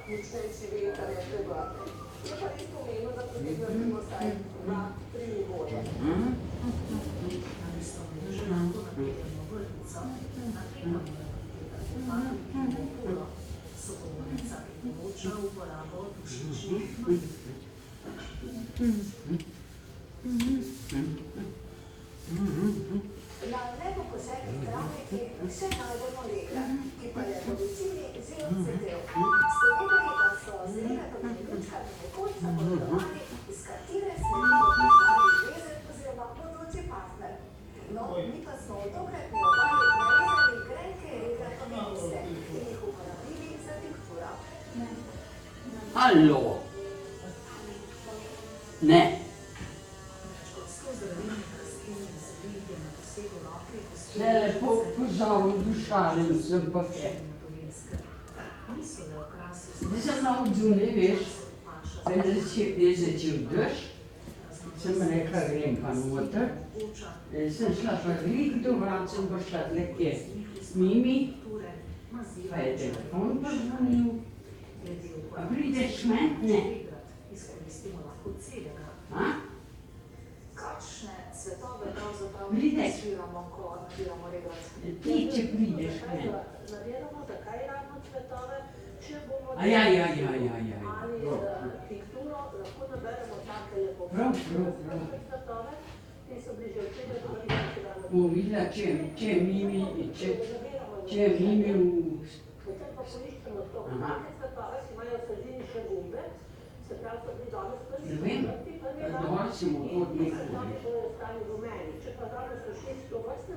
močnejši veter je treba. Je pa res pomembno, da naredimo vsaj 2-3 nivoje. Sogovornica priporoča uporabo dušičnih molitev. Na nepokosenih travnikih vse najdemo lega, ki pa je v medicini zelo cvetel. Ste vedeli, da so zelene pomenjučka nekoč zapovedovali, iz katere smeti poznali vezen oziroma bodoči partner. No, mi pa smo v tokrat mirovali narezali grenke lega pomenjuste in jih uporabili za tinktura. Hallo! Ne. Vse lepo pozval, dušalem sem pa vse. Zdaj sem na odzune, veš, da je začel dež, sem rekla, grem pa noter. Sem šla pa glik do vrat, sem pa šla tleke mimi, pa je telefon pozvonil. Pa prideš med, ne? A? Kakšne cvetove pravzaprav Prideš? izbiramo, ko nabiramo regrat? Ti, če prideš med. Nabiramo, zakaj rabimo cvetove, če bomo... Ja. Ali tinkturo lahko naberemo take lepo. Prav. Cvetove, ki so bili že včeraj dobili. Bomo videla, če mimi Potem pa poiščemo to, kakšne cvetove, ki imajo v sredini še gumbe, se pravi, so bili danes prvi. Ne vem, dol si mu hodnik. Cvetovi bodo ostali rumeni, če pa danes so 600 vrstne